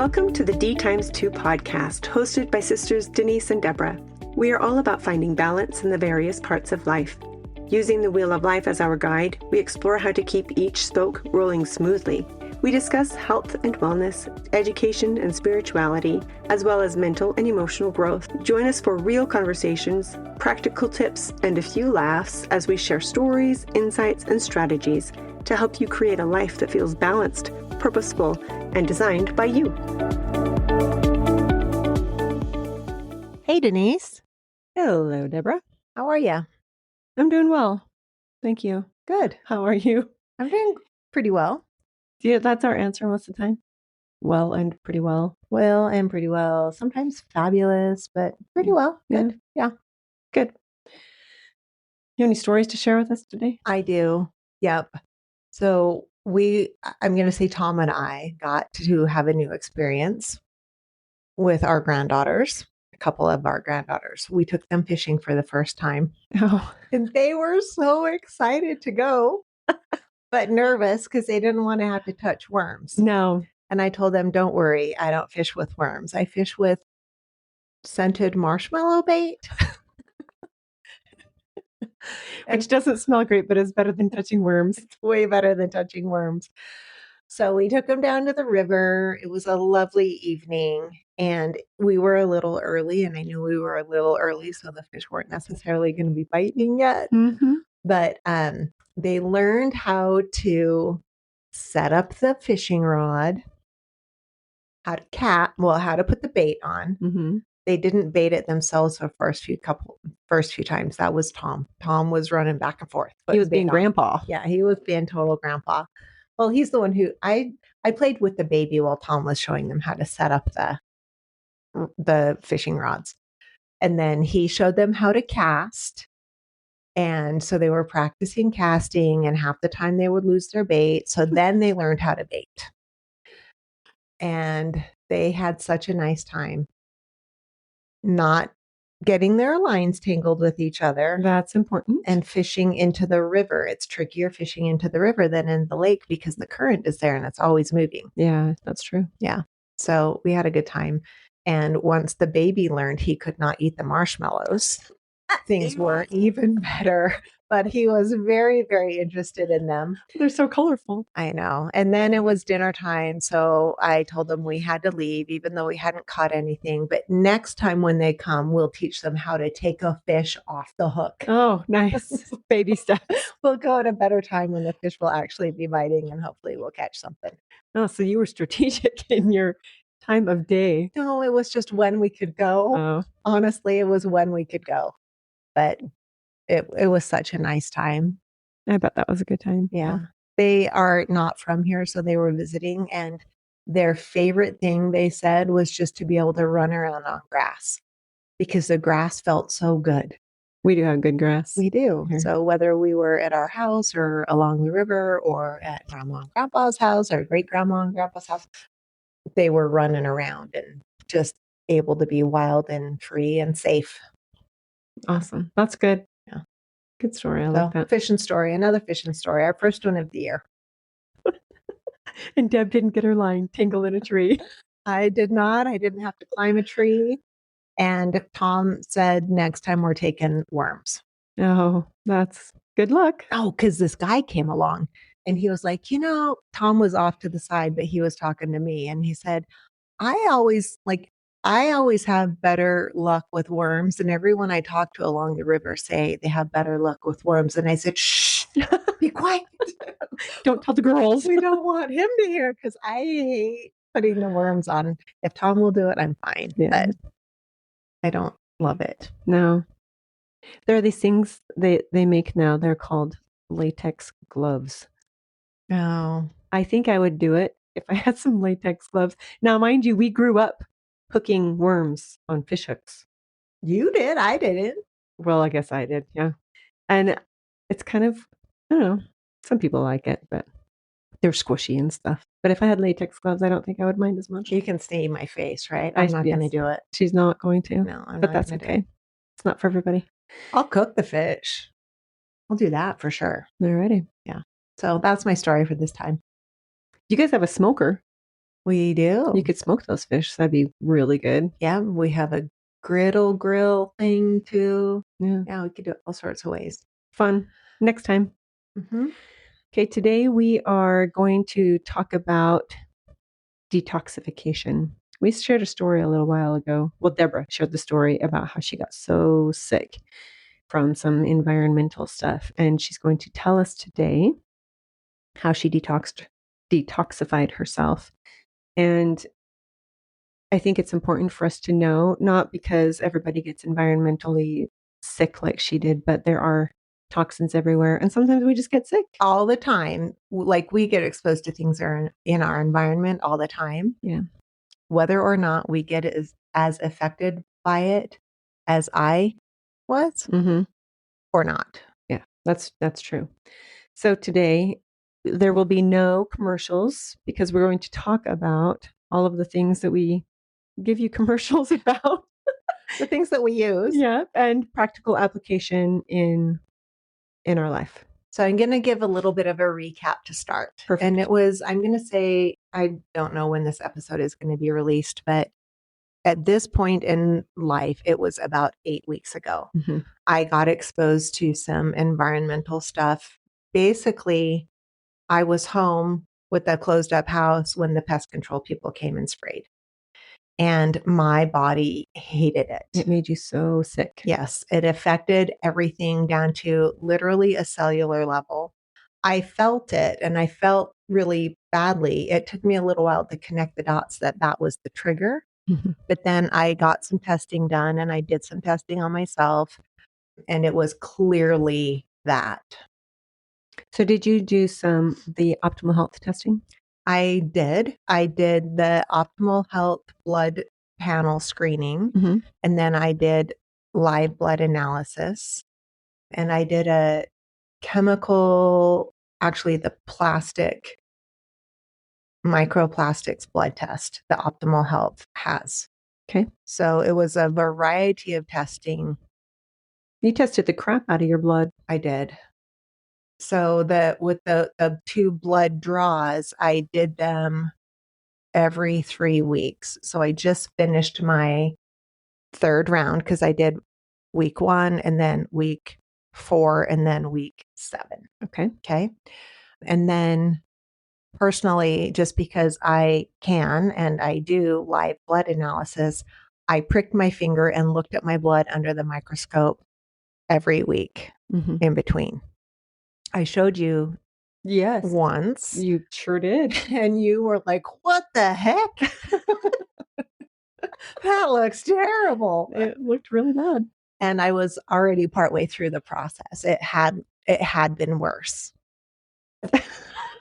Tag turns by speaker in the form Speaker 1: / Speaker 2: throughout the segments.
Speaker 1: Welcome to the D times 2 podcast, hosted by sisters Denise and Deborah. We are all about finding balance in the various parts of life. Using the wheel of life as our guide, we explore how to keep each spoke rolling smoothly. We discuss health and wellness, education and spirituality, as well as mental and emotional growth. Join us for real conversations, practical tips, and a few laughs as we share stories, insights, and strategies to help you create a life that feels balanced, purposeful, and designed by you.
Speaker 2: Hey, Denise.
Speaker 1: Hello, Deborah.
Speaker 2: How are you?
Speaker 1: I'm doing well. Thank you.
Speaker 2: Good.
Speaker 1: How are you?
Speaker 2: I'm doing pretty well.
Speaker 1: Yeah, that's our answer most of the time. Well and pretty well.
Speaker 2: Well and pretty well. Sometimes fabulous, but pretty well. Good. Yeah.
Speaker 1: Good. You have any stories to share with us today?
Speaker 2: I do. Yep. So I'm going to say Tom and I got to have a new experience with our granddaughters, a couple of our granddaughters. We took them fishing for the first time.
Speaker 1: Oh.
Speaker 2: And they were so excited to go, but nervous because they didn't want to have to touch worms.
Speaker 1: No.
Speaker 2: And I told them, don't worry, I don't fish with worms. I fish with scented marshmallow bait.
Speaker 1: Which doesn't smell great, but is better than touching worms.
Speaker 2: It's way better than touching worms. So we took them down to the river. It was a lovely evening and we were a little early, and I knew we were a little early, so the fish weren't necessarily going to be biting yet.
Speaker 1: Mm-hmm.
Speaker 2: But they learned how to set up the fishing rod, how to put the bait on.
Speaker 1: Mm-hmm.
Speaker 2: They didn't bait it themselves the first few times. That was Tom. Tom was running back and forth.
Speaker 1: He was being grandpa.
Speaker 2: Yeah, he was being total grandpa. Well, he's the one who I played with the baby while Tom was showing them how to set up the fishing rods. And then he showed them how to cast. And so they were practicing casting, and half the time they would lose their bait. So then they learned how to bait. And they had such a nice time not getting their lines tangled with each other.
Speaker 1: That's important.
Speaker 2: And fishing into the river. It's trickier fishing into the river than in the lake because the current is there and it's always moving.
Speaker 1: Yeah, that's true.
Speaker 2: Yeah. So we had a good time. And once the baby learned he could not eat the marshmallows, things were even better. But he was very, very interested in them.
Speaker 1: They're so colorful.
Speaker 2: I know. And then it was dinner time. So I told them we had to leave, even though we hadn't caught anything. But next time when they come, we'll teach them how to take a fish off the hook.
Speaker 1: Oh, nice. Baby steps.
Speaker 2: We'll go at a better time when the fish will actually be biting, and hopefully we'll catch something.
Speaker 1: Oh, so you were strategic in your time of day.
Speaker 2: No, it was just when we could go.
Speaker 1: Oh.
Speaker 2: Honestly, it was when we could go. But it was such a nice time.
Speaker 1: I bet that was a good time.
Speaker 2: Yeah. They are not from here, so they were visiting, and their favorite thing, they said, was just to be able to run around on grass because the grass felt so good.
Speaker 1: We do have good grass.
Speaker 2: We do.
Speaker 1: Here.
Speaker 2: So whether we were at our house or along the river or at Grandma and Grandpa's house or great grandma and grandpa's house, they were running around and just able to be wild and free and safe.
Speaker 1: Awesome. That's good.
Speaker 2: Yeah.
Speaker 1: Good story. I like that.
Speaker 2: Fishing story. Another fishing story. Our first one of the year.
Speaker 1: And Deb didn't get her line tangled in a tree.
Speaker 2: I did not. I didn't have to climb a tree. And Tom said, next time we're taking worms.
Speaker 1: Oh, that's good luck.
Speaker 2: Oh, because this guy came along and he was like, Tom was off to the side, but he was talking to me. And he said, I always have better luck with worms. And everyone I talk to along the river say they have better luck with worms. And I said, shh, be quiet.
Speaker 1: Don't tell the girls.
Speaker 2: We don't want him to hear because I hate putting the worms on. If Tom will do it, I'm fine.
Speaker 1: Yeah.
Speaker 2: But I don't love it.
Speaker 1: No. There are these things they make now. They're called latex gloves.
Speaker 2: No.
Speaker 1: I think I would do it if I had some latex gloves. Now, mind you, we grew up hooking worms on fish hooks.
Speaker 2: You did. I didn't.
Speaker 1: Well, I guess I did. Yeah. And it's kind of, I don't know, some people like it, but they're squishy and stuff. But if I had latex gloves, I don't think I would mind as much.
Speaker 2: You can see my face, right? I'm not going to do it.
Speaker 1: She's not going to.
Speaker 2: No, I'm
Speaker 1: but
Speaker 2: not
Speaker 1: that's
Speaker 2: gonna
Speaker 1: okay. It's not for everybody.
Speaker 2: I'll cook the fish. I'll do that for sure.
Speaker 1: Alrighty.
Speaker 2: Yeah. So that's my story for this time.
Speaker 1: You guys have a smoker.
Speaker 2: We do.
Speaker 1: You could smoke those fish. That'd be really good.
Speaker 2: Yeah, we have a griddle grill thing too.
Speaker 1: Yeah.
Speaker 2: Yeah, we could do it all sorts of ways.
Speaker 1: Fun. Next time.
Speaker 2: Mm-hmm.
Speaker 1: Okay, today we are going to talk about detoxification. We shared a story a little while ago. Well, Deborah shared the story about how she got so sick from some environmental stuff. And she's going to tell us today how she detoxified herself. And I think it's important for us to know, not because everybody gets environmentally sick like she did, but there are toxins everywhere. And sometimes we just get sick.
Speaker 2: All the time. Like we get exposed to things that are in our environment all the time.
Speaker 1: Yeah.
Speaker 2: Whether or not we get as affected by it as I was or not.
Speaker 1: Yeah, that's true. So today there will be no commercials because we're going to talk about all of the things that we give you commercials about.
Speaker 2: The things that we use.
Speaker 1: Yeah, and practical application in our life.
Speaker 2: So I'm going to give a little bit of a recap to start.
Speaker 1: Perfect.
Speaker 2: And I'm going to say, I don't know when this episode is going to be released, but at this point in life, it was about 8 weeks ago. I got exposed to some environmental stuff. Basically, I was home with a closed up house when the pest control people came and sprayed. And my body hated it.
Speaker 1: It made you so sick.
Speaker 2: Yes, it affected everything down to literally a cellular level. I felt it and I felt really badly. It took me a little while to connect the dots that was the trigger. But then I got some testing done and I did some testing on myself and it was clearly that.
Speaker 1: So did you do the optimal health testing?
Speaker 2: I did. I did the optimal health blood panel screening and then I did live blood analysis and I did a chemical, actually the plastic microplastics blood test that Optimal Health has.
Speaker 1: Okay.
Speaker 2: So it was a variety of testing.
Speaker 1: You tested the crap out of your blood.
Speaker 2: I did. So with the 2 blood draws, I did them every 3 weeks. So I just finished my 3rd round because I did week 1 and then week 4 and then week 7. Okay. And then personally, just because I can and I do live blood analysis, I pricked my finger and looked at my blood under the microscope every week in between. I showed you once.
Speaker 1: You sure did.
Speaker 2: And you were like, what the heck? That looks terrible.
Speaker 1: It looked really bad.
Speaker 2: And I was already partway through the process. It had been worse.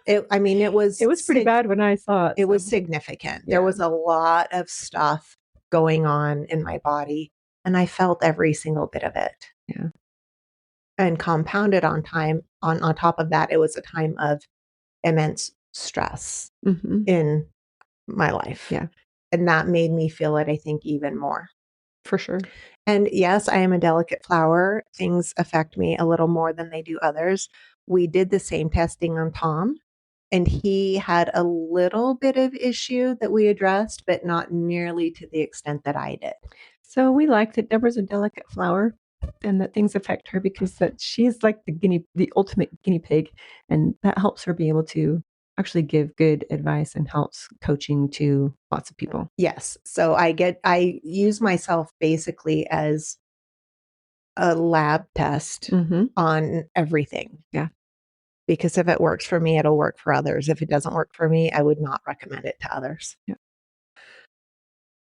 Speaker 2: It was
Speaker 1: pretty bad when I saw it.
Speaker 2: It was significant. Yeah. There was a lot of stuff going on in my body and I felt every single bit of it.
Speaker 1: Yeah.
Speaker 2: And compounded on top of that, it was a time of immense stress in my life.
Speaker 1: Yeah.
Speaker 2: And that made me feel it, I think, even more.
Speaker 1: For sure.
Speaker 2: And yes, I am a delicate flower. Things affect me a little more than they do others. We did the same testing on Tom, and he had a little bit of issue that we addressed, but not nearly to the extent that I did.
Speaker 1: So we like that Deborah's a delicate flower and that things affect her because that she's like the ultimate guinea pig, and that helps her be able to actually give good advice and helps coaching to lots of people.
Speaker 2: Yes. So I use myself basically as a lab test on everything.
Speaker 1: Yeah.
Speaker 2: Because if it works for me, it'll work for others. If it doesn't work for me, I would not recommend it to others.
Speaker 1: Yeah.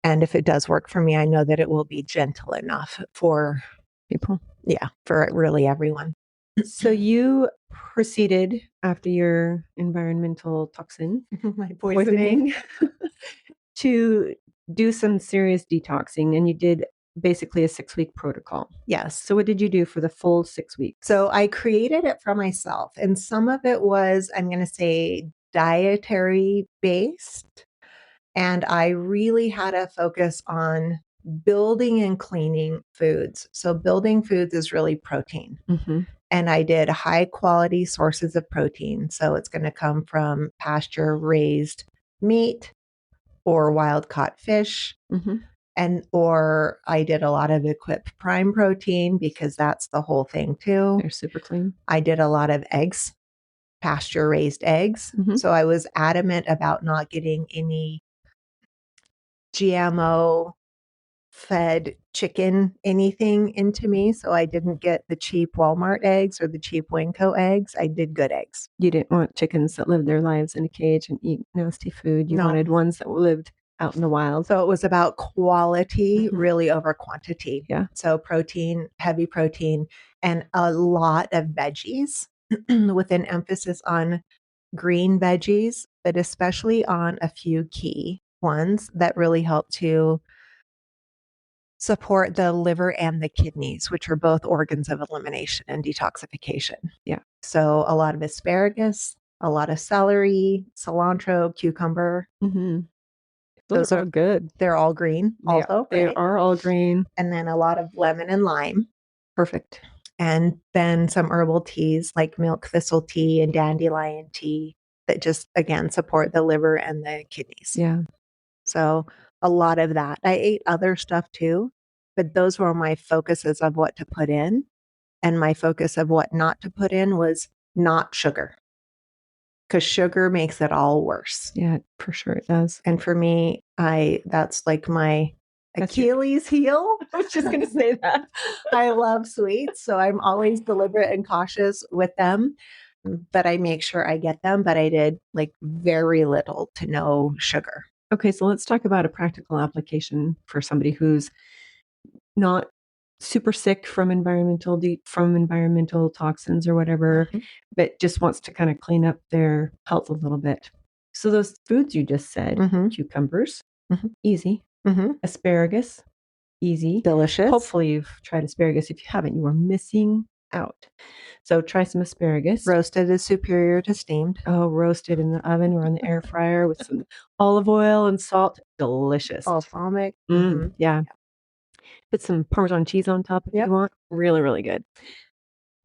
Speaker 2: And if it does work for me, I know that it will be gentle enough for
Speaker 1: people.
Speaker 2: Yeah, for really everyone.
Speaker 1: So you proceeded after your environmental toxin
Speaker 2: my poisoning
Speaker 1: to do some serious detoxing, and you did basically a 6-week protocol.
Speaker 2: Yes.
Speaker 1: So what did you do for the full 6 weeks?
Speaker 2: So I created it for myself, and some of it was, I'm going to say, dietary based, and I really had a focus on building and cleaning foods. So building foods is really protein. And I did high quality sources of protein. So it's going to come from pasture raised meat, or wild caught fish. Or I did a lot of Equip Prime protein because that's the whole thing too.
Speaker 1: They're super clean.
Speaker 2: I did a lot of eggs, pasture raised eggs. So I was adamant about not getting any GMO fed chicken anything into me. So I didn't get the cheap Walmart eggs or the cheap Winco eggs. I did good eggs.
Speaker 1: You didn't want chickens that lived their lives in a cage and eat nasty food. You wanted ones that lived out in the wild.
Speaker 2: So it was about quality really over quantity.
Speaker 1: Yeah.
Speaker 2: So protein, heavy protein, and a lot of veggies with an emphasis on green veggies, but especially on a few key ones that really help to support the liver and the kidneys, which are both organs of elimination and detoxification.
Speaker 1: Yeah.
Speaker 2: So a lot of asparagus, a lot of celery, cilantro, cucumber.
Speaker 1: Those are good.
Speaker 2: They're all green also.
Speaker 1: They
Speaker 2: right?
Speaker 1: are all green.
Speaker 2: And then a lot of lemon and lime.
Speaker 1: Perfect.
Speaker 2: And then some herbal teas like milk thistle tea and dandelion tea that just, again, support the liver and the kidneys.
Speaker 1: Yeah.
Speaker 2: So a lot of that. I ate other stuff too, but those were my focuses of what to put in. And my focus of what not to put in was not sugar, because sugar makes it all worse.
Speaker 1: Yeah, for sure it does.
Speaker 2: And for me, that's like my Achilles heel.
Speaker 1: I was just going to say that.
Speaker 2: I love sweets, so I'm always deliberate and cautious with them, but I make sure I get them. But I did like very little to no sugar.
Speaker 1: Okay, so let's talk about a practical application for somebody who's not super sick from environmental toxins or whatever, but just wants to kind of clean up their health a little bit. So those foods you just said, cucumbers, easy. Asparagus, easy.
Speaker 2: Delicious.
Speaker 1: Hopefully you've tried asparagus. If you haven't, you are missing out. So try some asparagus.
Speaker 2: Roasted is superior to steamed.
Speaker 1: Oh, roasted in the oven or in the air fryer with some olive oil and salt. Delicious.
Speaker 2: Balsamic.
Speaker 1: Yeah. Put some Parmesan cheese on top if you want. Really, really good.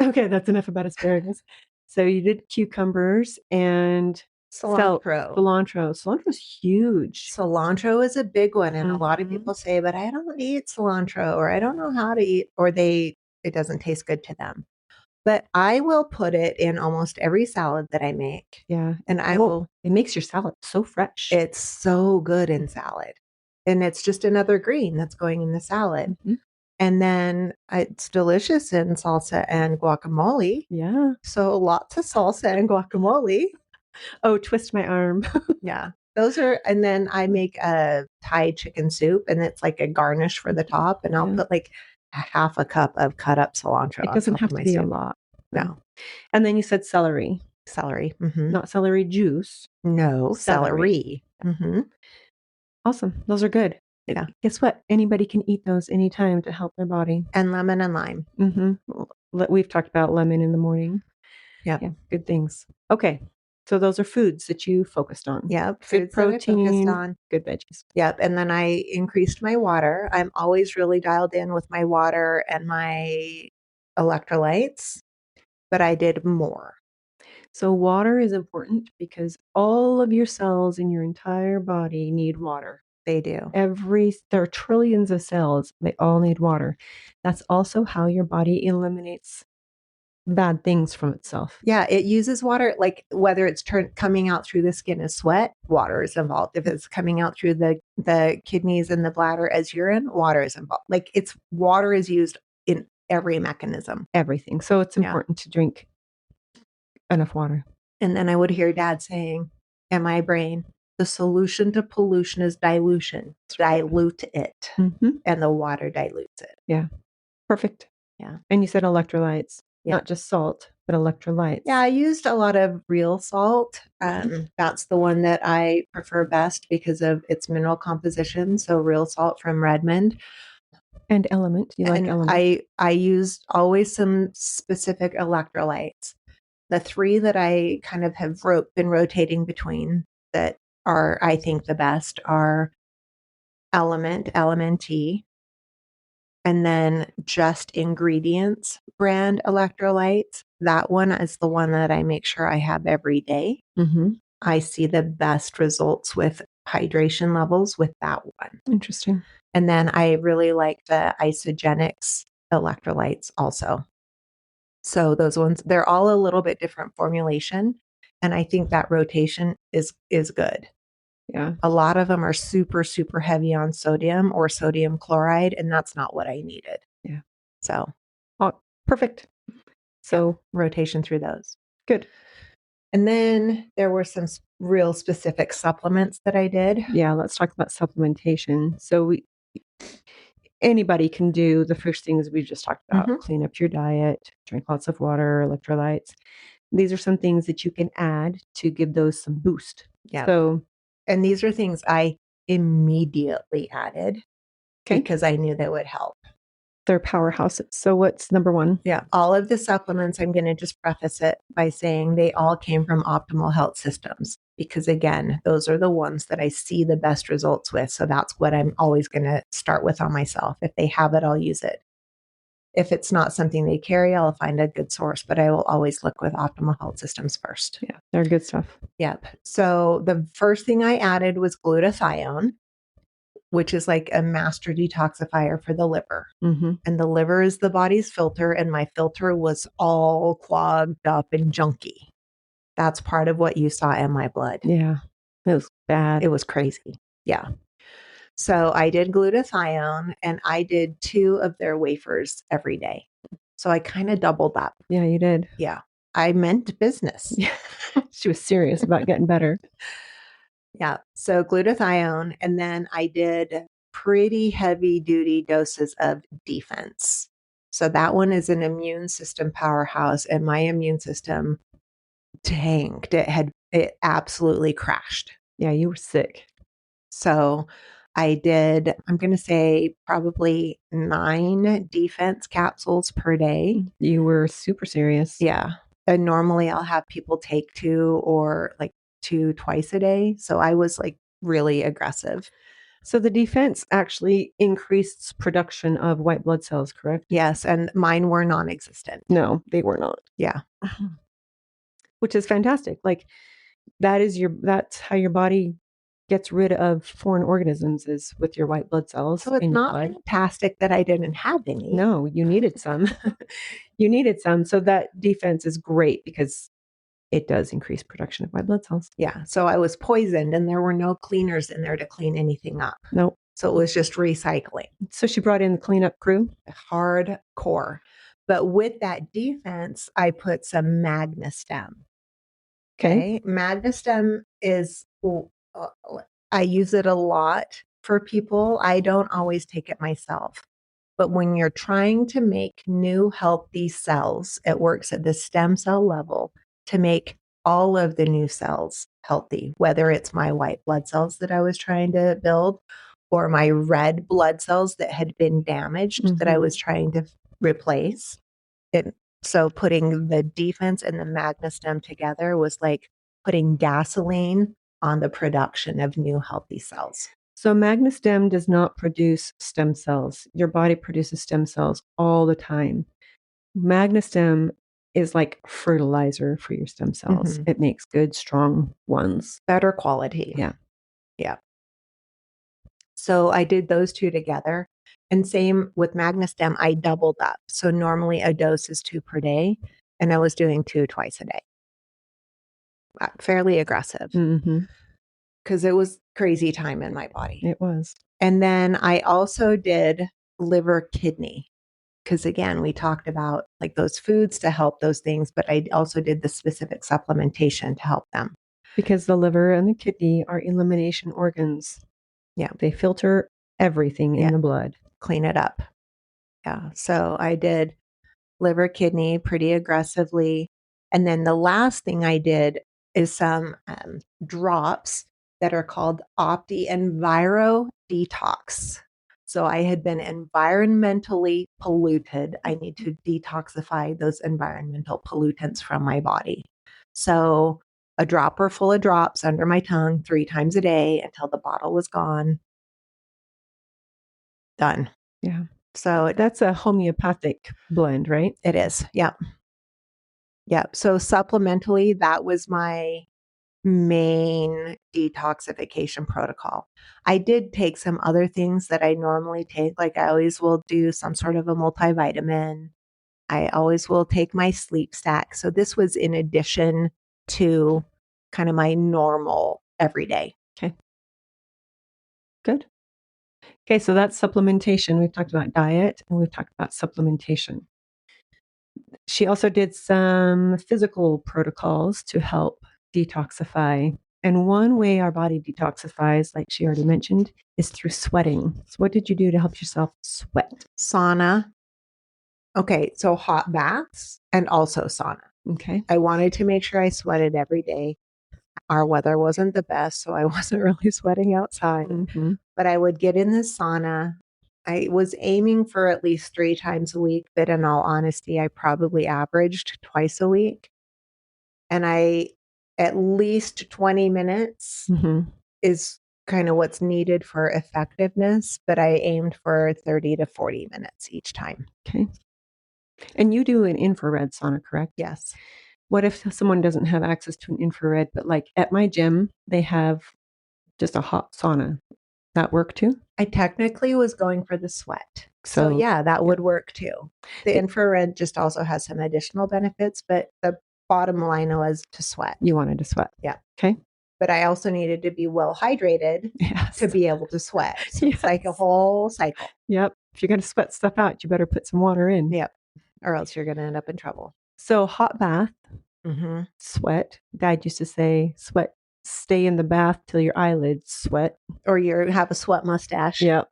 Speaker 1: Okay, that's enough about asparagus. So you did cucumbers and
Speaker 2: cilantro.
Speaker 1: Cilantro is huge.
Speaker 2: Cilantro is a big one. And a lot of people say, but I don't eat cilantro, or I don't know how to eat, or it doesn't taste good to them. But I will put it in almost every salad that I make.
Speaker 1: Yeah.
Speaker 2: And
Speaker 1: it makes your salad so fresh.
Speaker 2: It's so good in salad. And it's just another green that's going in the salad. And then it's delicious in salsa and guacamole.
Speaker 1: Yeah.
Speaker 2: So lots of salsa and guacamole.
Speaker 1: Oh, twist my arm.
Speaker 2: Yeah. Those are, and then I make a Thai chicken soup, and it's like a garnish for the top. And I'll put like a half a cup of cut up cilantro.
Speaker 1: It doesn't have to be a lot.
Speaker 2: No.
Speaker 1: And then you said celery.
Speaker 2: Celery.
Speaker 1: Not celery juice.
Speaker 2: No, celery.
Speaker 1: Awesome. Those are good.
Speaker 2: Yeah.
Speaker 1: Guess what? Anybody can eat those anytime to help their body.
Speaker 2: And lemon and lime.
Speaker 1: We've talked about lemon in the morning.
Speaker 2: Yeah.
Speaker 1: Good things. Okay. So those are foods that you focused on.
Speaker 2: Yep.
Speaker 1: Good protein, good veggies.
Speaker 2: Yep. And then I increased my water. I'm always really dialed in with my water and my electrolytes, but I did more.
Speaker 1: So water is important because all of your cells in your entire body need water.
Speaker 2: They do.
Speaker 1: There are trillions of cells. They all need water. That's also how your body eliminates bad things from itself.
Speaker 2: Yeah, it uses water, like whether it's coming out through the skin as sweat, water is involved. If it's coming out through the kidneys and the bladder as urine, water is involved. Like water is used in every mechanism.
Speaker 1: Everything. So it's important to drink enough water.
Speaker 2: And then I would hear Dad saying in my brain, the solution to pollution is dilution. Dilute it. And the water dilutes it.
Speaker 1: Yeah. Perfect.
Speaker 2: Yeah.
Speaker 1: And you said electrolytes. Not just salt, but electrolytes.
Speaker 2: Yeah, I used a lot of real salt. That's the one that I prefer best because of its mineral composition. So real salt from Redmond.
Speaker 1: And Element. You like Element?
Speaker 2: I used always some specific electrolytes. The three that I kind of have been rotating between that are, I think, the best are Element Tea, and then Just Ingredients brand electrolytes. That one is the one that I make sure I have every day. I see the best results with hydration levels with that one.
Speaker 1: Interesting.
Speaker 2: And then I really like the Isogenics electrolytes also. So those ones, they're all a little bit different formulation. And I think that rotation is good.
Speaker 1: Yeah.
Speaker 2: A lot of them are super, super heavy on sodium or sodium chloride, and that's not what I needed.
Speaker 1: Yeah.
Speaker 2: So
Speaker 1: perfect. So
Speaker 2: rotation through those.
Speaker 1: Good.
Speaker 2: And then there were some real specific supplements that I did.
Speaker 1: Yeah, let's talk about supplementation. So anybody can do the first things we just talked about. Clean up your diet, drink lots of water, electrolytes. These are some things that you can add to give those some boost.
Speaker 2: Yeah.
Speaker 1: So,
Speaker 2: and these are things I immediately added because I knew that would help.
Speaker 1: They're powerhouses. So what's number one?
Speaker 2: Yeah. All of the supplements, I'm going to just preface it by saying they all came from Optimal Health Systems because, again, those are the ones that I see the best results with. So that's what I'm always going to start with on myself. If they have it, I'll use it. If it's not something they carry, I'll find a good source, but I will always look with Optimal Health Systems first.
Speaker 1: Yeah, they're good stuff.
Speaker 2: Yep. So the first thing I added was glutathione, which is like a master detoxifier for the liver. And the liver is the body's filter, and my filter was all clogged up and junky. That's part of what you saw in my blood.
Speaker 1: Yeah, it was bad.
Speaker 2: It was crazy. Yeah. So I did glutathione, and I did 2 of their wafers every day. So I kind of doubled up.
Speaker 1: Yeah, you did.
Speaker 2: Yeah. I meant business.
Speaker 1: Yeah. She was serious about getting better.
Speaker 2: Yeah. So glutathione. And then I did pretty heavy duty doses of defense. So that one is an immune system powerhouse, and my immune system tanked. It absolutely crashed.
Speaker 1: Yeah, you were sick.
Speaker 2: So I did, I'm going to say probably 9 defense capsules per day.
Speaker 1: You were super serious.
Speaker 2: Yeah. And normally I'll have people take 2 or like 2 twice a day. So I was like really aggressive.
Speaker 1: So the defense actually increased production of white blood cells, correct?
Speaker 2: Yes. And mine were non-existent.
Speaker 1: No, they were not.
Speaker 2: Yeah.
Speaker 1: Which is fantastic. Like that's how your body gets rid of foreign organisms is with your white blood cells.
Speaker 2: So it's not fantastic that I didn't have any.
Speaker 1: No, you needed some. You needed some. So that defense is great because it does increase production of white blood cells.
Speaker 2: Yeah. So I was poisoned, and there were no cleaners in there to clean anything up.
Speaker 1: Nope.
Speaker 2: So it was just recycling.
Speaker 1: So she brought in the cleanup crew.
Speaker 2: Hardcore. But with that defense, I put some magnestem. Okay. Magnestem is, I use it a lot for people. I don't always take it myself. But when you're trying to make new healthy cells, it works at the stem cell level to make all of the new cells healthy, whether it's my white blood cells that I was trying to build or my red blood cells that had been damaged that I was trying to replace. So putting the defense and the magnestem together was like putting gasoline on the production of new healthy cells.
Speaker 1: So magnestem does not produce stem cells. Your body produces stem cells all the time. Magnestem is like fertilizer for your stem cells. It makes good, strong ones.
Speaker 2: Better quality.
Speaker 1: Yeah.
Speaker 2: Yeah. So I did those 2 together. And same with magnestem, I doubled up. So normally a dose is 2 per day, and I was doing 2 twice a day. Fairly aggressive. Because it was crazy time in my body.
Speaker 1: It was.
Speaker 2: And then I also did liver kidney. Because again, we talked about like those foods to help those things, but I also did the specific supplementation to help them.
Speaker 1: Because the liver and the kidney are elimination organs.
Speaker 2: Yeah.
Speaker 1: They filter everything in the blood.
Speaker 2: Clean it up. Yeah. So I did liver, kidney pretty aggressively. And then the last thing I did is some drops that are called Enviro Detox. So I had been environmentally polluted. I need to detoxify those environmental pollutants from my body. So a dropper full of drops under my tongue 3 times a day until the bottle was gone. Done.
Speaker 1: Yeah.
Speaker 2: So
Speaker 1: that's a homeopathic blend, right?
Speaker 2: It is. Yep. Yep. So supplementally, that was my main detoxification protocol. I did take some other things that I normally take. Like I always will do some sort of a multivitamin. I always will take my sleep stack. So this was in addition to kind of my normal everyday.
Speaker 1: Okay. Good. Okay, so that's supplementation. We've talked about diet and we've talked about supplementation. She also did some physical protocols to help detoxify. And one way our body detoxifies, like she already mentioned, is through sweating. So what did you do to help yourself sweat?
Speaker 2: Sauna. Okay, so hot baths and also sauna.
Speaker 1: Okay.
Speaker 2: I wanted to make sure I sweated every day. Our weather wasn't the best, so I wasn't really sweating outside.
Speaker 1: Mm-hmm.
Speaker 2: But I would get in the sauna. I was aiming for at least 3 times a week, but in all honesty, I probably averaged twice a week. And at least 20 minutes
Speaker 1: Mm-hmm.
Speaker 2: is kind of what's needed for effectiveness, but I aimed for 30 to 40 minutes each time.
Speaker 1: Okay. And you do an infrared sauna, correct?
Speaker 2: Yes.
Speaker 1: What if someone doesn't have access to an infrared, but like at my gym, they have just a hot sauna? That work too?
Speaker 2: I technically was going for the sweat. So
Speaker 1: So
Speaker 2: yeah, that would work too. The infrared just also has some additional benefits, but the bottom line was to sweat.
Speaker 1: you wanted to sweat.
Speaker 2: Yeah.
Speaker 1: Okay.
Speaker 2: But I also needed to be well hydrated
Speaker 1: Yes.
Speaker 2: to be able to sweat. So it's like a whole cycle.
Speaker 1: Yep. If you're going to sweat stuff out, you better put some water in.
Speaker 2: Yep. Or else you're going to end up in trouble.
Speaker 1: So hot bath,
Speaker 2: Mm-hmm.
Speaker 1: sweat. Dad used to say, sweat, stay in the bath till your eyelids sweat.
Speaker 2: Or you have a sweat mustache.
Speaker 1: Yep.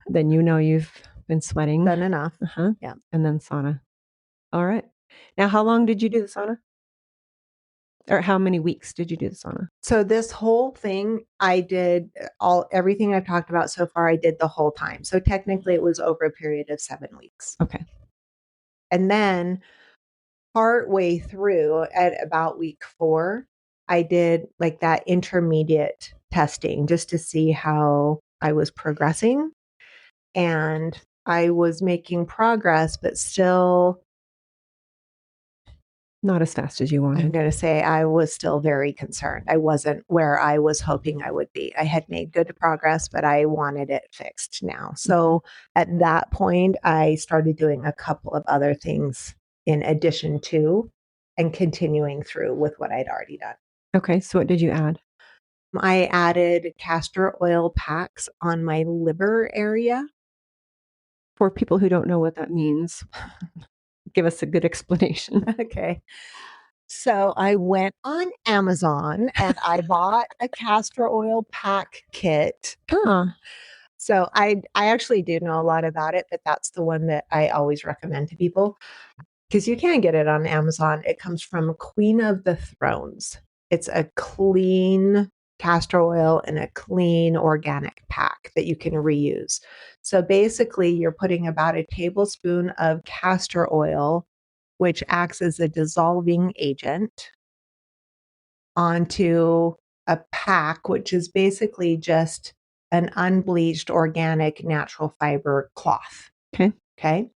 Speaker 1: Then you know you've been sweating.
Speaker 2: Done enough.
Speaker 1: Uh-huh.
Speaker 2: Yeah.
Speaker 1: And then sauna. All right. Now, how long did you do the sauna? Or how many weeks did you do the sauna?
Speaker 2: So this whole thing, I did everything I've talked about so far, I did the whole time. So technically it was over a period of 7 weeks.
Speaker 1: Okay.
Speaker 2: And then partway through at about week 4, I did like that intermediate testing just to see how I was progressing. And I was making progress, but still
Speaker 1: not as fast as you wanted.
Speaker 2: I'm going to say I was still very concerned. I wasn't where I was hoping I would be. I had made good progress, but I wanted it fixed now. So at that point, I started doing a couple of other things in addition to and continuing through with what I'd already done.
Speaker 1: Okay. So what did you add?
Speaker 2: I added castor oil packs on my liver area.
Speaker 1: For people who don't know what that means, give us a good explanation.
Speaker 2: Okay. So I went on Amazon and I bought a castor oil pack kit. So I actually do know a lot about it, but that's the one that I always recommend to people because you can get it on Amazon. It comes from Queen of the Thrones. It's a clean castor oil and a clean organic pack that you can reuse. So basically, you're putting about a tablespoon of castor oil, which acts as a dissolving agent, onto a pack, which is basically just an unbleached organic natural fiber cloth.
Speaker 1: Okay.
Speaker 2: Okay.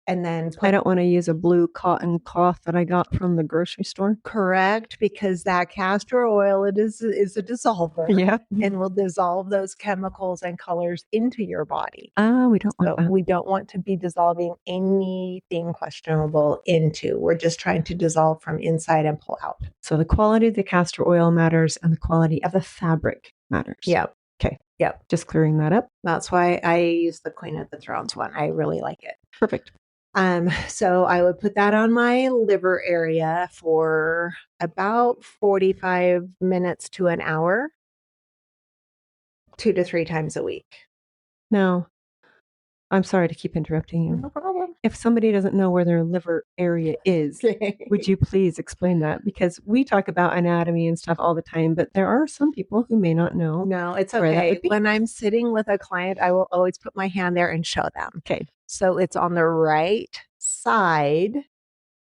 Speaker 2: And then
Speaker 1: I don't want to use a blue cotton cloth that I got from the grocery store.
Speaker 2: Correct, because that castor oil is a dissolver.
Speaker 1: Yeah.
Speaker 2: And will dissolve those chemicals and colors into your body.
Speaker 1: We don't want that.
Speaker 2: We don't want to be dissolving anything questionable into. We're just trying to dissolve from inside and pull out.
Speaker 1: So the quality of the castor oil matters and the quality of the fabric matters.
Speaker 2: Yep.
Speaker 1: Okay.
Speaker 2: Yep.
Speaker 1: Just clearing that up.
Speaker 2: That's why I use the Queen of the Thrones one. I really like it.
Speaker 1: Perfect.
Speaker 2: So I would put that on my liver area for about 45 minutes to an hour, 2 to 3 times a week.
Speaker 1: Now, I'm sorry to keep interrupting you.
Speaker 2: No problem.
Speaker 1: If somebody doesn't know where their liver area is, would you please explain that? Because we talk about anatomy and stuff all the time, but there are some people who may not know.
Speaker 2: No, it's
Speaker 1: where that
Speaker 2: okay.
Speaker 1: would be.
Speaker 2: When I'm sitting with a client, I will always put my hand there and show them.
Speaker 1: Okay.
Speaker 2: So it's on the right side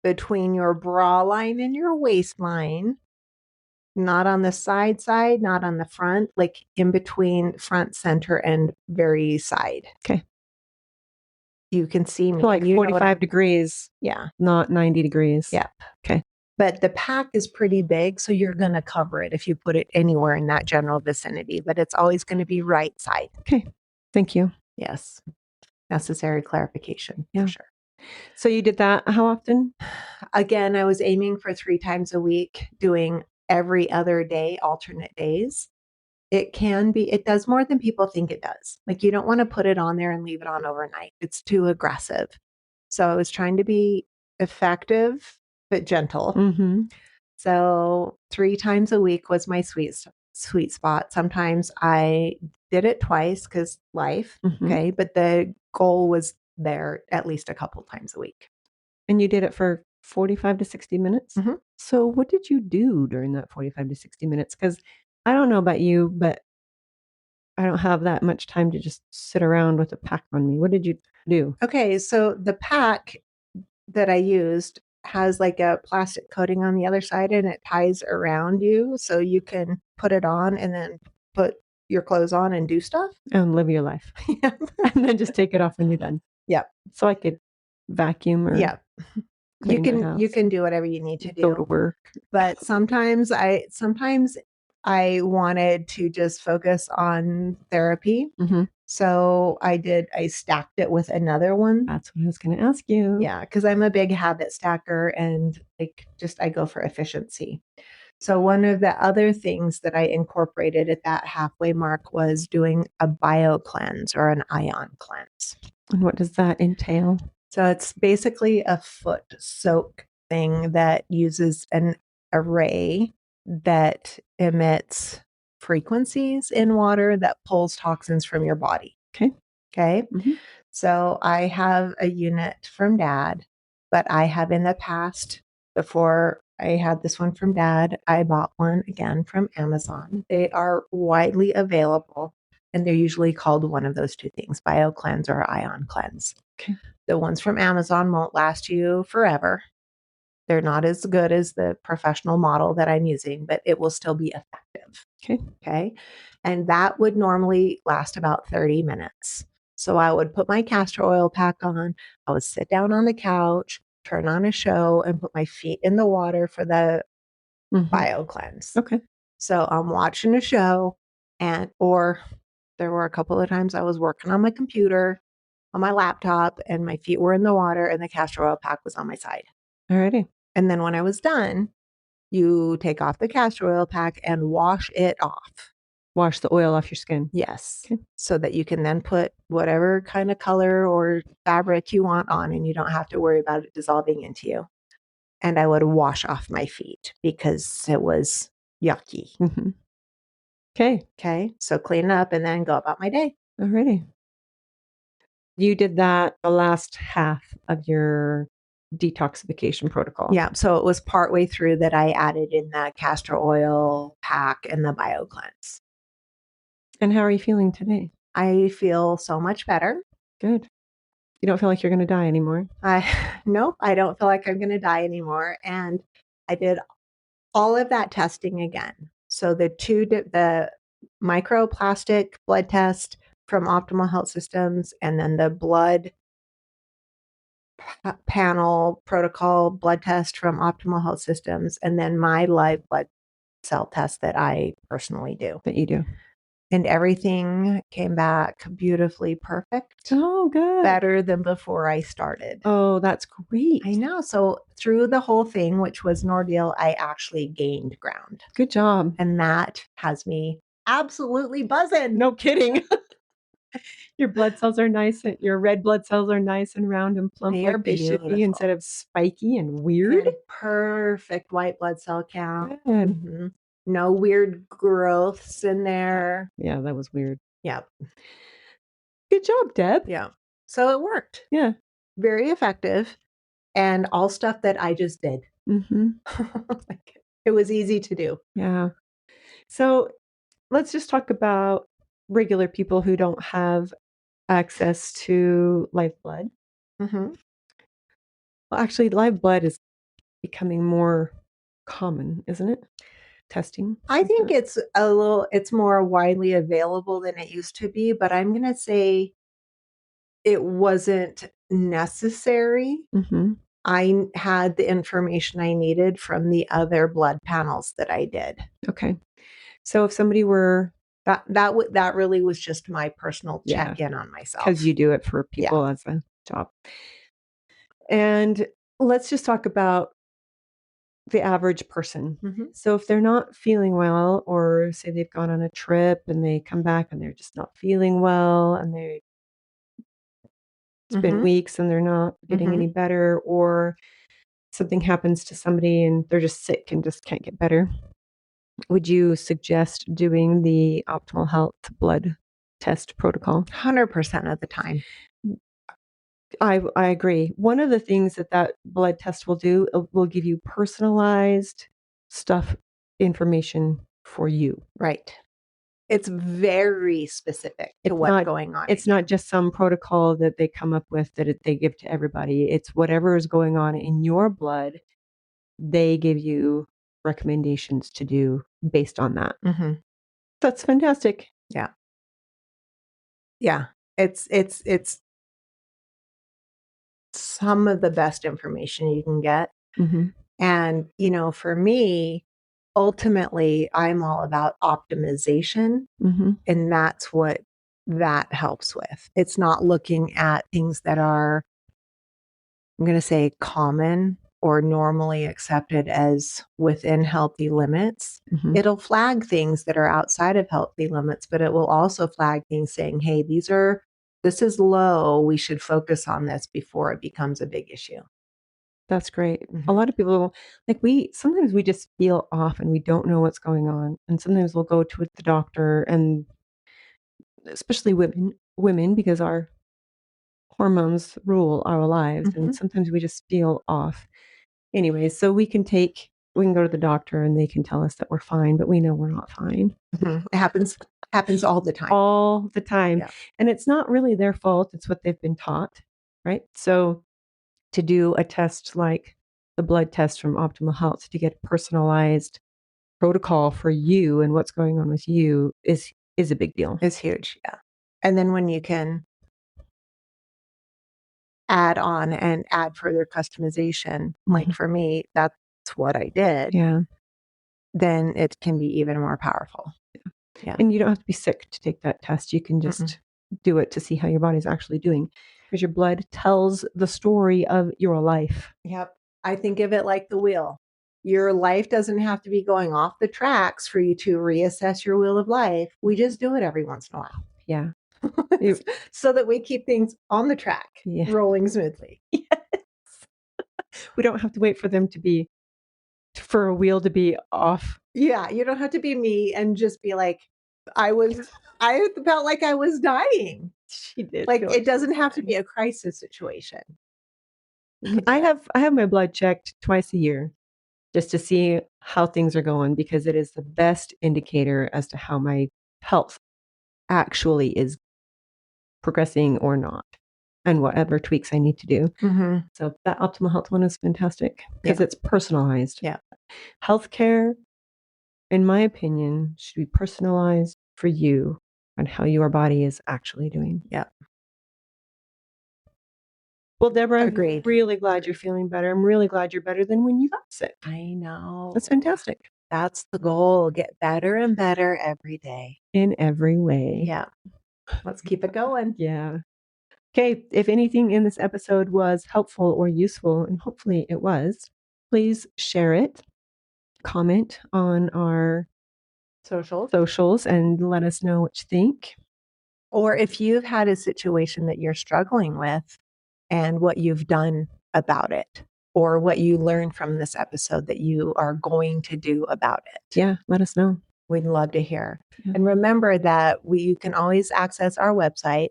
Speaker 2: between your bra line and your waistline, not on the side, not on the front, like in between front, center, and very side.
Speaker 1: Okay.
Speaker 2: You can see me.
Speaker 1: So like
Speaker 2: and you know
Speaker 1: 45 degrees.
Speaker 2: Yeah.
Speaker 1: Not 90 degrees.
Speaker 2: Yep.
Speaker 1: Okay.
Speaker 2: But the pack is pretty big, so you're going to cover it if you put it anywhere in that general vicinity, but it's always going to be right side.
Speaker 1: Okay. Thank you.
Speaker 2: Yes. Necessary clarification
Speaker 1: Yeah.
Speaker 2: for sure.
Speaker 1: So you did that how often?
Speaker 2: Again, I was aiming for 3 times a week, doing every other day, alternate days. It does more than people think it does. Like, you don't want to put it on there and leave it on overnight. It's too aggressive. So I was trying to be effective, but gentle.
Speaker 1: Mm-hmm.
Speaker 2: So 3 times a week was my sweet spot. Sometimes I did it twice because life.
Speaker 1: Mm-hmm.
Speaker 2: Okay. But the goal was there at least a couple times a week.
Speaker 1: And you did it for 45 to 60 minutes?
Speaker 2: Mhm.
Speaker 1: So what did you do during that 45 to 60 minutes? Because I don't know about you, but I don't have that much time to just sit around with a pack on me. What did you do?
Speaker 2: Okay. So the pack that I used has like a plastic coating on the other side, and it ties around you so you can put it on and then put your clothes on and do stuff.
Speaker 1: And live your life.
Speaker 2: Yeah.
Speaker 1: And then just take it off when you're done.
Speaker 2: Yep.
Speaker 1: So I could vacuum or
Speaker 2: Yeah. You
Speaker 1: clean my
Speaker 2: can
Speaker 1: house,
Speaker 2: do whatever you need to
Speaker 1: go to
Speaker 2: do.
Speaker 1: work.
Speaker 2: But sometimes I wanted to just focus on therapy.
Speaker 1: Mm-hmm.
Speaker 2: So I stacked it with another one.
Speaker 1: That's what I was going to ask you.
Speaker 2: Yeah, because I'm a big habit stacker, and I go for efficiency. So one of the other things that I incorporated at that halfway mark was doing a bio cleanse or an ion cleanse.
Speaker 1: And what does that entail?
Speaker 2: So it's basically a foot soak thing that uses an array that emits frequencies in water that pulls toxins from your body.
Speaker 1: Okay.
Speaker 2: Okay.
Speaker 1: Mm-hmm.
Speaker 2: So I have a unit from Dad, but I have in the past, before I had this one from Dad, I bought one again from Amazon. They are widely available, and they're usually called one of those 2 things, bio cleanse or ion cleanse.
Speaker 1: Okay.
Speaker 2: The ones from Amazon won't last you forever. They're not as good as the professional model that I'm using, but it will still be effective.
Speaker 1: Okay.
Speaker 2: Okay. And that would normally last about 30 minutes. So I would put my castor oil pack on. I would sit down on the couch, turn on a show, and put my feet in the water for the bio cleanse.
Speaker 1: Okay.
Speaker 2: So I'm watching a show, or there were a couple of times I was working on my computer, on my laptop, and my feet were in the water and the castor oil pack was on my side.
Speaker 1: Alrighty.
Speaker 2: And then when I was done, you take off the castor oil pack and wash it off.
Speaker 1: Wash the oil off your skin.
Speaker 2: Yes.
Speaker 1: Okay.
Speaker 2: So that you can then put whatever kind of color or fabric you want on, and you don't have to worry about it dissolving into you. And I would wash off my feet because it was yucky.
Speaker 1: Mm-hmm. Okay.
Speaker 2: Okay. So clean up and then go about my day.
Speaker 1: Alrighty. You did that the last half of your detoxification protocol.
Speaker 2: Yeah. So it was partway through that I added in the castor oil pack and the bio cleanse.
Speaker 1: And how are you feeling today?
Speaker 2: I feel so much better.
Speaker 1: Good. You don't feel like you're going to die anymore?
Speaker 2: Nope, I don't feel like I'm going to die anymore. And I did all of that testing again. So the microplastic blood test from Optimal Health Systems, and then the blood panel protocol blood test from Optimal Health Systems, and then my live blood cell test that I personally do.
Speaker 1: That you do.
Speaker 2: And everything came back beautifully perfect.
Speaker 1: Oh, good.
Speaker 2: Better than before I started.
Speaker 1: Oh, that's great.
Speaker 2: I know. So through the whole thing, which was an ordeal, I actually gained ground.
Speaker 1: Good job.
Speaker 2: And that has me absolutely buzzing.
Speaker 1: No kidding. Your blood cells are nice. Your red blood cells are nice and round and plump
Speaker 2: They
Speaker 1: like
Speaker 2: are
Speaker 1: they should be,
Speaker 2: beautiful.
Speaker 1: instead of spiky and weird.
Speaker 2: And perfect white blood cell count.
Speaker 1: Good.
Speaker 2: Mm-hmm. No weird growths in there.
Speaker 1: Yeah, that was weird.
Speaker 2: Yep.
Speaker 1: Good job, Deb.
Speaker 2: Yeah. So it worked.
Speaker 1: Yeah.
Speaker 2: Very effective. And all stuff that I just did.
Speaker 1: Mm-hmm.
Speaker 2: It was easy to do.
Speaker 1: Yeah. So let's just talk about regular people who don't have access to live blood.
Speaker 2: Mm-hmm.
Speaker 1: Well, actually, live blood is becoming more common, isn't it? Testing.
Speaker 2: I think it's more widely available than it used to be, but I'm going to say it wasn't necessary
Speaker 1: Mm-hmm.
Speaker 2: I had the information I needed from the other blood panels that I did.
Speaker 1: Okay. So if somebody were,
Speaker 2: That really was just my personal
Speaker 1: Yeah.
Speaker 2: check-in on myself.
Speaker 1: because you do it for people as a job. And let's just talk about the average person.
Speaker 2: Mhm.
Speaker 1: So if they're not feeling well, or say they've gone on a trip and they come back and they're just not feeling well, and it's been
Speaker 2: Mhm.
Speaker 1: weeks and they're not getting
Speaker 2: Mhm.
Speaker 1: any better, or something happens to somebody and they're just sick and just can't get better, would you suggest doing the optimal health blood test protocol?
Speaker 2: 100% of the time.
Speaker 1: I agree. One of the things that blood test will do, it will give you personalized information for you.
Speaker 2: Right. It's very specific to
Speaker 1: It's
Speaker 2: what's
Speaker 1: not
Speaker 2: going on.
Speaker 1: It's not just some protocol that they come up with that they give to everybody. It's whatever is going on in your blood, they give you recommendations to do based on that.
Speaker 2: Mhm.
Speaker 1: That's fantastic.
Speaker 2: Yeah. Yeah. It's some of the best information you can get.
Speaker 1: Mhm.
Speaker 2: And, for me, ultimately, I'm all about optimization,
Speaker 1: Mhm.
Speaker 2: and that's what that helps with. It's not looking at things that are, I'm going to say, common or normally accepted as within healthy limits.
Speaker 1: Mhm.
Speaker 2: It'll flag things that are outside of healthy limits, but it will also flag things saying, hey, this is low. We should focus on this before it becomes a big issue.
Speaker 1: That's great. A
Speaker 2: Mhm.
Speaker 1: lot of people, sometimes we just feel off and we don't know what's going on. And sometimes we'll go to the doctor, and especially women, because our hormones rule our lives, and
Speaker 2: Mhm.
Speaker 1: sometimes we just feel off. Anyways, so we can go to the doctor and they can tell us that we're fine, but we know we're not fine
Speaker 2: Mhm. It happens all the time.
Speaker 1: all the time.
Speaker 2: Yeah.
Speaker 1: And it's not really their fault. It's what they've been taught, right? So to do a test like the blood test from Optimal Health to get a personalized protocol for you and what's going on with you is a big deal.
Speaker 2: It's huge. Yeah. And then when you can add on and add further customization, like
Speaker 1: Mhm.
Speaker 2: for me, that's what I did,
Speaker 1: Yeah.
Speaker 2: then it can be even more powerful. Yeah.
Speaker 1: And you don't have to be sick to take that test. You can just do it to see how your body's actually doing, because your blood tells the story of your life.
Speaker 2: Yep. I think of it like the wheel. Your life doesn't have to be going off the tracks for you to reassess your wheel of life. We just do it every once in a while.
Speaker 1: Yeah.
Speaker 2: So that we keep things on the track,
Speaker 1: Yeah.
Speaker 2: rolling smoothly.
Speaker 1: We don't have to wait for a wheel to be off.
Speaker 2: Yeah, you don't have to be me and just be like, I felt like I was dying.
Speaker 1: She did.
Speaker 2: Like,
Speaker 1: feel
Speaker 2: it
Speaker 1: she
Speaker 2: doesn't
Speaker 1: was
Speaker 2: have to
Speaker 1: dying.
Speaker 2: be a crisis situation.
Speaker 1: I have my blood checked twice a year just to see how things are going, because it is the best indicator as to how my health actually is progressing or not, and whatever tweaks I need to do.
Speaker 2: Mhm.
Speaker 1: So that optimal health one is fantastic because it's personalized.
Speaker 2: Yeah.
Speaker 1: Healthcare, in my opinion, should be personalized for you on how your body is actually doing.
Speaker 2: Yeah.
Speaker 1: Well, Deborah, I'm
Speaker 2: Agreed.
Speaker 1: really glad you're feeling better. I'm really glad you're better than when you got sick.
Speaker 2: I know.
Speaker 1: That's fantastic.
Speaker 2: That's the goal. Get better and better every day.
Speaker 1: In every way.
Speaker 2: Yeah. Let's keep it going.
Speaker 1: Yeah. Okay, if anything in this episode was helpful or useful, and hopefully it was, please share it, comment on our socials, and let us know what you think.
Speaker 2: Or if you've had a situation that you're struggling with and what you've done about it, or what you learned from this episode that you are going to do about it.
Speaker 1: Yeah, let us know.
Speaker 2: We'd love to hear.
Speaker 1: Yeah.
Speaker 2: And remember that you can always access our website,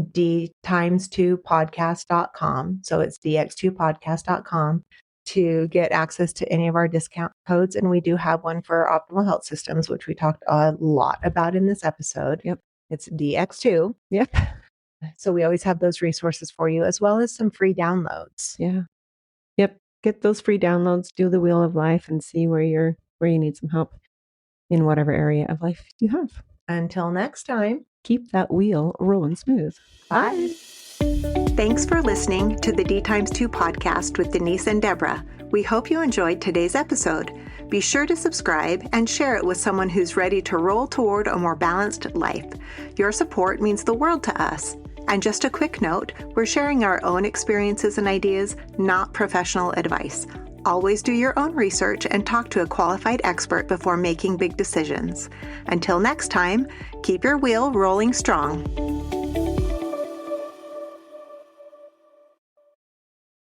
Speaker 2: dtimes2podcast.com. So it's dx2podcast.com to get access to any of our discount codes. And we do have one for Optimal Health Systems, which we talked a lot about in this episode.
Speaker 1: Yep.
Speaker 2: It's DX2.
Speaker 1: Yep.
Speaker 2: So we always have those resources for you, as well as some free downloads.
Speaker 1: Yeah. Yep. Get those free downloads, do the Wheel of Life, and see where you need some help in whatever area of life you have.
Speaker 2: Until next time,
Speaker 1: keep that wheel rolling smooth.
Speaker 2: bye.
Speaker 1: Thanks for listening to the D Times 2 podcast with Denise and Deborah. We hope you enjoyed today's episode. Be sure to subscribe and share it with someone who's ready to roll toward a more balanced life. Your support means the world to us. And just a quick note, we're sharing our own experiences and ideas, not professional advice. Always do your own research and talk to a qualified expert before making big decisions. Until next time, keep your wheel rolling strong.